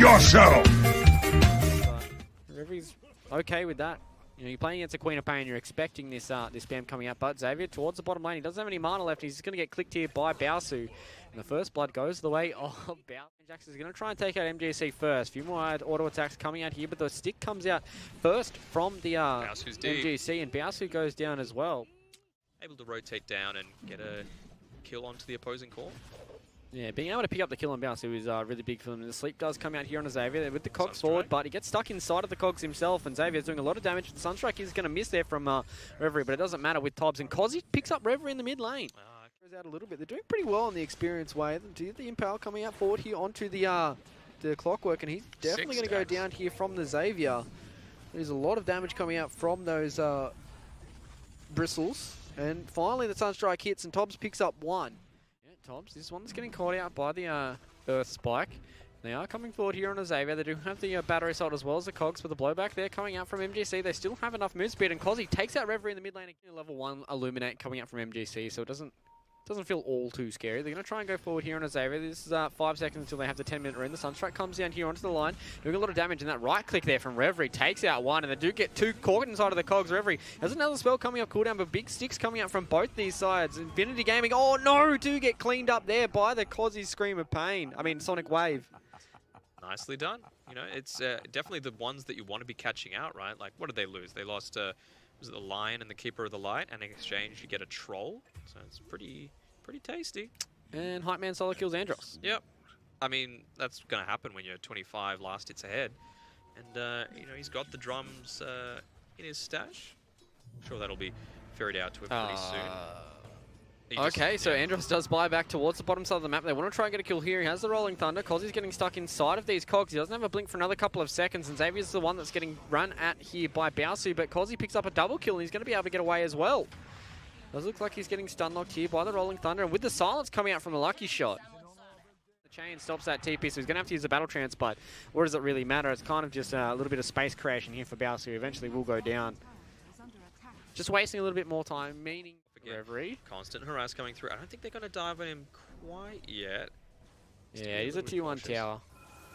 yourself! Referee's okay with that. You know, you're playing against a Queen of Pain, you're expecting this this spam coming out, but Xavier towards the bottom lane, he doesn't have any mana left, he's just going to get clicked here by Baosu. And the first blood goes the way of Baosu. Jackson's going to try and take out MGC first. A few more auto attacks coming out here, but the stick comes out first from the MGC, and Baosu goes down as well. Able to rotate down and get a kill onto the opposing core. Yeah, being able to pick up the kill on Baosu is really big for him. The sleep does come out here on Xavier with the cogs forward, but he gets stuck inside of the cogs himself, and Xavier's doing a lot of damage. The Sunstrike is going to miss there from Reverie, but it doesn't matter with Tobbs, and Cozzy picks up Reverie in the mid lane. Goes out a little bit. They're doing pretty well in the experience way. The Impale coming out forward here onto the Clockwork, and he's definitely going to go down here from the Xavier. There's a lot of damage coming out from those bristles, and finally the Sunstrike hits, and Tobbs picks up one. Tobbs, this one that's getting caught out by the Earth Spike. They are coming forward here on a Xavier. They do have the battery assault as well as the cogs for the blowback there coming out from MGC. They still have enough move speed, and Cozzy takes out Reverie in the mid lane. Level 1 Illuminate coming out from MGC, so it doesn't feel all too scary. They're going to try and go forward here on a Xavier. This is 5 seconds until they have the 10-minute rune. The Sunstrike comes down here onto the line, doing a lot of damage, and that right click there from Reverie takes out one, and they do get two caught inside of the cogs. Reverie has another spell coming off cooldown, but big sticks coming out from both these sides. Infinity Gaming, oh no, do get cleaned up there by the Cozzy Scream of Pain. I mean, Sonic Wave. Nicely done. You know, it's definitely the ones that you want to be catching out, right? Like, what did they lose? They lost, was it the Lion and the Keeper of the Light, and in exchange you get a Troll. So it's pretty tasty. And Hype Man solo kills Andros. Yep. I mean, that's going to happen when you're 25 last hits ahead. And, you know, he's got the drums in his stash. I'm sure that'll be ferried out to him pretty soon. Okay, so Andros does buy back towards the bottom side of the map. They want to try and get a kill here. He has the Rolling Thunder. Cozzy's getting stuck inside of these cogs. He doesn't have a blink for another couple of seconds, and Xavier's the one that's getting run at here by Baosu, but Cozzy picks up a double kill, and he's going to be able to get away as well. Does look like he's getting stun locked here by the Rolling Thunder, and with the silence coming out from the Lucky Shot. The chain stops that TP, so he's going to have to use the Battle Trance, but what does it really matter? It's kind of just a little bit of space creation here for Baosu, who eventually will go down. Just wasting a little bit more time, meaning Reverie. Constant harass coming through. I don't think they're going to dive on him quite yet. Yeah, he's a tier 1 tower.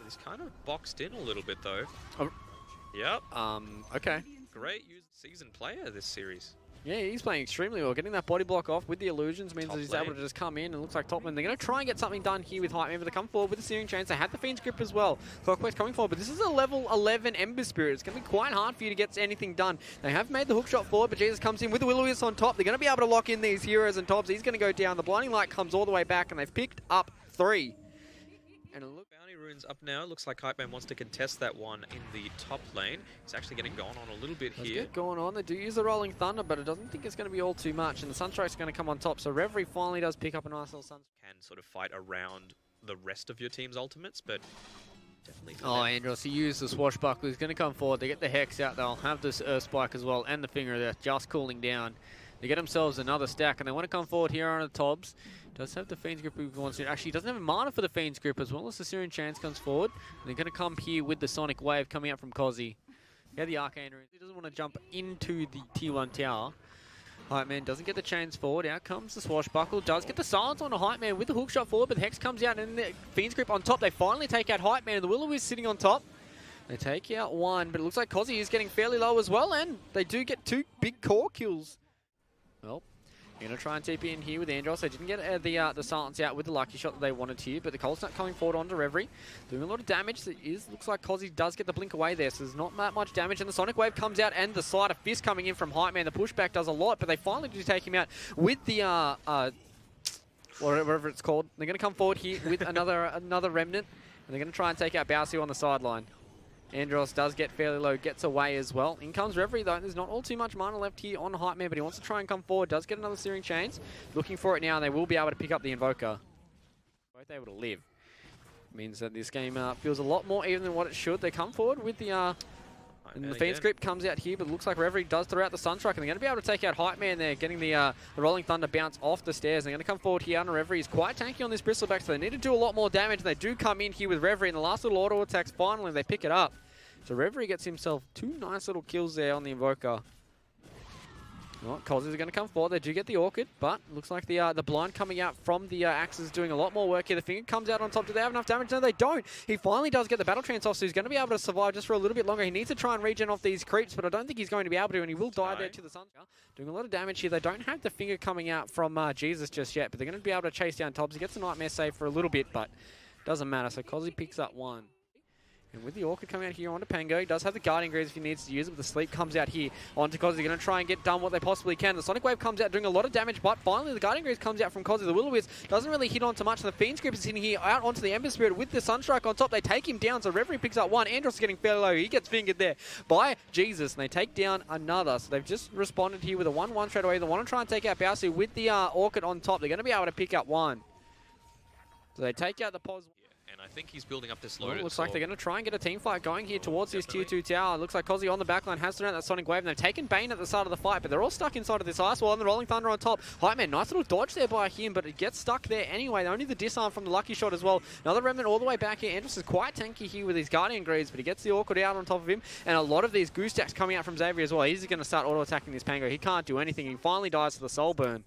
He's kind of boxed in a little bit, though. Oh. Yep. Okay. Great seasoned player this series. Yeah, he's playing extremely well. Getting that body block off with the illusions means that he's able to just come in and looks like top lane. They're going to try and get something done here with Hype Man, but they come forward with the Searing Chains. They have the Fiend's Grip as well. Clockwork's coming forward, but this is a level 11 Ember Spirit. It's going to be quite hard for you to get anything done. They have made the hook shot forward, but Jesus comes in with the Will-O-Wisp on top. They're going to be able to lock in these heroes and Tobbs. He's going to go down. The Blinding Light comes all the way back, and they've picked up 3. And look, Bounty runes up now. Looks like Hype Man wants to contest that one in the top lane. He's actually getting going on a little bit here. Get going on. They do use the Rolling Thunder, but it doesn't think it's going to be all too much. And the Sunstrike's going to come on top. So Reverie finally does pick up a nice little Sunstrike. Can sort of fight around the rest of your team's ultimates, but definitely. Oh, Andros, he used the Swashbuckler. He's going to come forward. They get the Hex out. They'll have this Earth Spike as well, and the Finger there just cooling down. They get themselves another stack, and they want to come forward here on the Tobbs. Does have the Fiend's Grip who wants to. Actually, doesn't have a mana for the Fiend's Grip as well as the Searing Chance comes forward. And they're going to come here with the Sonic Wave coming out from Cozzy. Yeah, the Arcane Rune. He doesn't want to jump into the tier 1 tower. Hype Man doesn't get the chains forward. Out comes the Swashbuckle. Does get the silence on the Hype Man with the hook shot forward, but the Hex comes out and the Fiend's Grip on top. They finally take out Hype Man, and the Will-O-Wisp sitting on top. They take out one, but it looks like Cozzy is getting fairly low as well, and they do get 2 big core kills. Well, they're going to try and TP in here with Andros. They didn't get the silence out with the Lucky Shot that they wanted here, but the Cold Snap coming forward onto Reverie. Doing a lot of damage. Looks like Cozzy does get the blink away there, so there's not that much damage. And the Sonic Wave comes out, and the Sleight of Fist coming in from Hype Man. The pushback does a lot, but they finally do take him out with the, whatever it's called. They're going to come forward here with another Remnant, and they're going to try and take out Baosu on the sideline. Andros does get fairly low, gets away as well. In comes Reverie though. There's not all too much mana left here on Hype Man, but he wants to try and come forward. Does get another Searing Chains. Looking for it now, and they will be able to pick up the Invoker. Both able to live. Means that this game feels a lot more even than what it should. They come forward with the Fiend's Grip comes out here, but it looks like Reverie does throw out the Sunstrike, and they're going to be able to take out Hype Man there, getting the Rolling Thunder bounce off the stairs. They're going to come forward here, and Reverie is quite tanky on this Bristleback, so they need to do a lot more damage, and they do come in here with Reverie, and the last little auto attacks, finally, they pick it up. So Reverie gets himself 2 nice little kills there on the Invoker. Well, Cozzies are going to come forward. They do get the Orchid, but looks like the blind coming out from the Axe is doing a lot more work here. The finger comes out on top. Do they have enough damage? No, they don't. He finally does get the battle trance off, so he's going to be able to survive just for a little bit longer. He needs to try and regen off these creeps, but I don't think he's going to be able to, and he will die there to the sun. Doing a lot of damage here. They don't have the finger coming out from Jesus just yet, but they're going to be able to chase down Tobbs. He gets a nightmare save for a little bit, but doesn't matter. So Cozzy picks up one. And with the Orchid coming out here onto Pango, he does have the Guardian Greaves if he needs to use it, but the Sleep comes out here onto Cozzy. They're going to try and get done what they possibly can. The Sonic Wave comes out doing a lot of damage, but finally the Guardian Greaves comes out from Cozzy. The Will-O-Wisp doesn't really hit onto much, and the Fiend's Grip is hitting here out onto the Ember Spirit with the Sunstrike on top. They take him down, so Reverie picks up one. Andros is getting fairly low. He gets fingered there by Jesus, and they take down another. So they've just responded here with a 1-1 straight away. They want to try and take out Bowsu with the Orchid on top. They're going to be able to pick up one. So they take out the pos. And I think he's building up this load. Well, looks like they're going to try and get a team fight going here towards this tier 2 tower. Looks like Cozzy on the backline has thrown out that Sonic Wave, and they've taken Bane at the start of the fight, but they're all stuck inside of this Ice Wall, and the Rolling Thunder on top. Hype Man, nice little dodge there by him, but it gets stuck there anyway. Only the disarm from the Lucky Shot as well. Another Remnant all the way back here. Andros is quite tanky here with his Guardian Greaves, but he gets the Orchid out on top of him, and a lot of these Goose Stacks coming out from Xavier as well. He's going to start auto-attacking this Pango. He can't do anything. He finally dies to the Soul Burn.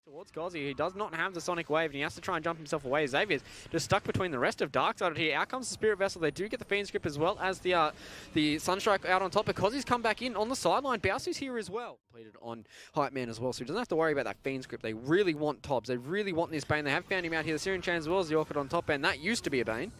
Towards Cozzy, he does not have the Sonic Wave, and he has to try and jump himself away. Xavier's just stuck between the rest of Darksided here. Out comes the Spirit Vessel. They do get the Fiend's Grip as well as the Sunstrike out on top. But Cozzy's come back in on the sideline. Bowsu's here as well. Completed on Hype Man as well, so he doesn't have to worry about that Fiend's Grip. They really want Tobbs. They really want this Bane. They have found him out here. The Syrian Chain as well as the Orchid on top, and that used to be a Bane.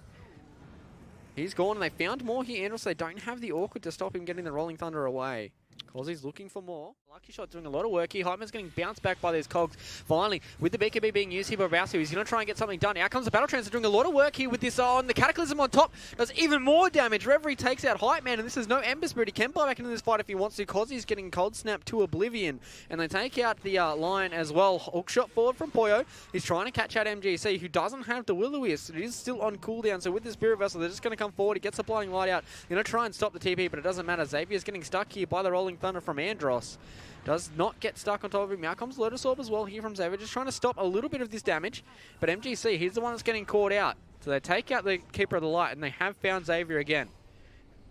He's gone, and they found more here, Andros. They don't have the Orchid to stop him getting the Rolling Thunder away. Cozzy's looking for more. Lucky Shot doing a lot of work here. Hypeman's getting bounced back by these cogs. Finally, with the BKB being used here by Bowsu, he's going to try and get something done. Out comes the Battle Trance, doing a lot of work here with this on. The Cataclysm on top does even more damage. Reverie takes out Hype Man, and this is no Ember Spirit. He can buy back into this fight if he wants to. Cozzy's getting Cold Snap to oblivion. And they take out the line as well. Hook shot forward from Poyo. He's trying to catch out MGC, who doesn't have the Will-O-Wisp. It is still on cooldown, so with the Spirit Vessel, they're just going to come forward. He gets the Blinding Light out. They're going to try and stop the TP, but it doesn't matter. Xavier's getting stuck here by the Rolling Thunder from Andros. Does not get stuck on top of him. Now comes Lotus Orb as well here from Xavier, just trying to stop a little bit of this damage. But MGC, he's the one that's getting caught out. So they take out the Keeper of the Light, and they have found Xavier again.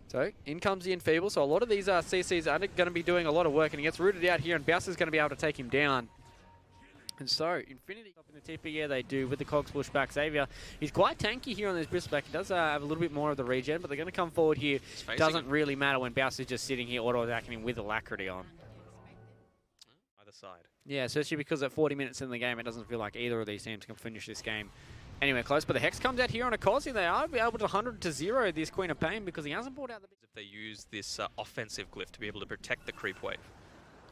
So in comes the Enfeeble. So a lot of these CCs are going to be doing a lot of work, and he gets rooted out here, and Bounce is going to be able to take him down. And so, Infinity up in the TP, yeah, they do, with the Cogs push back. Xavier, he's quite tanky here on this Bristleback. He does have a little bit more of the regen, but they're going to come forward here. Doesn't really matter when Bounce is just sitting here auto-attacking him with Alacrity on. Either side. Yeah, especially because at 40 minutes in the game, it doesn't feel like either of these teams can finish this game anywhere close. But the Hex comes out here on a Cozzy. They are able to 100-0 this Queen of Pain because he hasn't brought out the... If they use this offensive glyph to be able to protect the creep wave.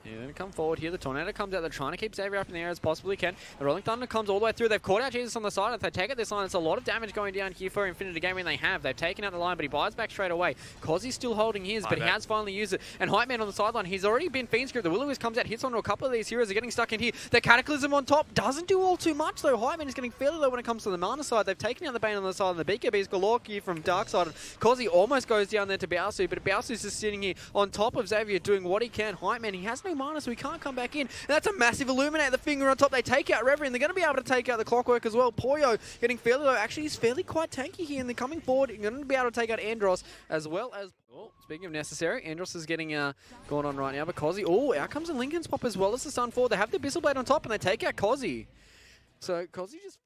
Yeah, they're going to come forward here. The Tornado comes out. They're trying to keep Xavier up in the air as possibly can. The Rolling Thunder comes all the way through. They've caught out Jesus on the side. If they take out this line, it's a lot of damage going down here for Infinity Gaming. They have. They've taken out the line, but he buys back straight away. Cozzy's still holding his, but he has finally used it. And Hype Man on the sideline, he's already been Fiend's Grip. The Will-O-Wisp comes out, hits onto a couple of these heroes. They're getting stuck in here. The Cataclysm on top doesn't do all too much, though. Hype Man is getting fairly low when it comes to the mana side. They've taken out the Bane on the side, and the BKB's galore here from Darkside. Cozzy almost goes down there to Bowsu, but Bowsu's just sitting here on top of Xavier doing what he can. Hype Man, he has no mana, so he can't come back in. And that's a massive Illuminate, the finger on top. They take out Reverie, and they're going to be able to take out the Clockwork as well. Poyo getting fairly low. Actually, he's fairly quite tanky here, and they're coming forward. They're going to be able to take out Andros as well as... Oh, speaking of necessary, Andros is getting going on right now, but Cozzy... Oh, out comes a Lincoln's Pop as well as the Sun forward. They have the Abyssal Blade on top, and they take out Cozzy. So, Cozzy just...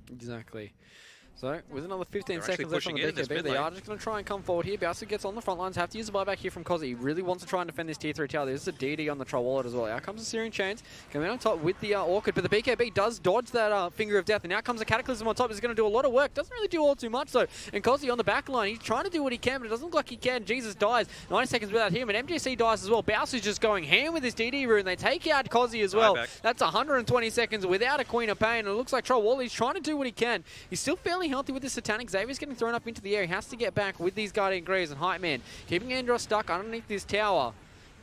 Exactly. So, with another 15 seconds left on the BKB, they are just going to try and come forward here. Bowser gets on the front lines, have to use a buyback here from Cozzy. He really wants to try and defend this tier 3 tower. There's a DD on the Troll Wallet as well. Out comes the Syrian Chains, coming on top with the Orchid, but the BKB does dodge that Finger of Death, and now comes the Cataclysm on top. He's going to do a lot of work. Doesn't really do all too much, though. And Cozzy on the back line, he's trying to do what he can, but it doesn't look like he can. Jesus dies. 90 seconds without him, and MGC dies as well. Bowser's just going ham with his DD rune. They take out Cozzy as well. That's 120 seconds without a Queen of Pain, and it looks like Troll Wallet's trying to do what he can. He's still fairly healthy with this Satanic. Xavier's getting thrown up into the air. He has to get back with these Guardian Greaves, and Hype Man keeping Andros stuck underneath this tower.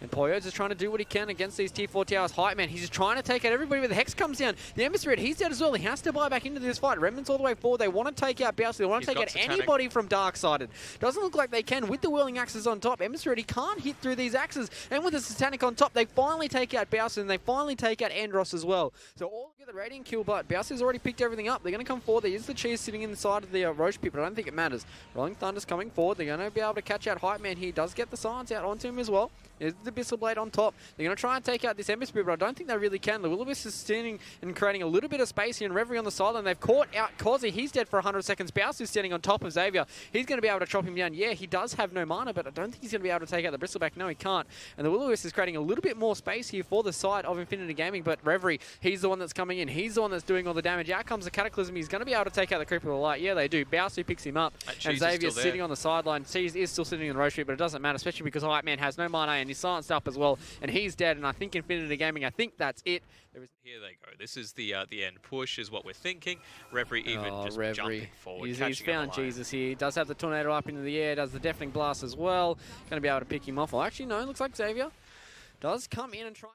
And Poyo's just trying to do what he can against these tier 4 towers. Hype Man, he's just trying to take out everybody, but the Hex comes down. The Ember Spirit, he's dead as well. He has to buy back into this fight. Remnant's all the way forward. They want to take out Bowser. They want to take out anybody from Darksided. Doesn't look like they can with the Whirling Axes on top. Ember Spirit, he can't hit through these axes. And with the Satanic on top, they finally take out Bowser, and they finally take out Andros as well. So all get the Radiant kill, but Bowser's already picked everything up. They're going to come forward. There is the cheese sitting inside of the Roche pit, but I don't think it matters. Rolling Thunder's coming forward. They're going to be able to catch out Hype Man. He does get the silence out onto him as well. There's the Bissell Blade on top. They're going to try and take out this Ember Spirit, but I don't think they really can. The Will-O-Wisp is standing and creating a little bit of space here, and Reverie on the sideline. They've caught out Causey. He's dead for 100 seconds. Bowser's standing on top of Xavier. He's going to be able to chop him down. Yeah, he does have no mana, but I don't think he's going to be able to take out the Bristleback. No, he can't. And the Will-O-Wisp is creating a little bit more space here for the side of Infinity Gaming, but Reverie, he's the one that's coming in. He's the one that's doing all the damage. Out comes the Cataclysm. He's going to be able to take out the Creeper of the Light. Yeah, they do. Bowser picks him up, and Xavier's sitting on the sideline. Cheese is still sitting in the Roche Street, but it doesn't matter, especially because Hype Man has no mana and he's silenced up as well, and he's dead. And I think Infinity Gaming, I think that's it. Here they go. This is the end push, is what we're thinking. Reverie even just Reverie. jumping forward. He's found Jesus here. He does have the Tornado up into the air, does the Deafening Blast as well. Going to be able to pick him off. Well, actually, no, looks like Xavier does come in and try.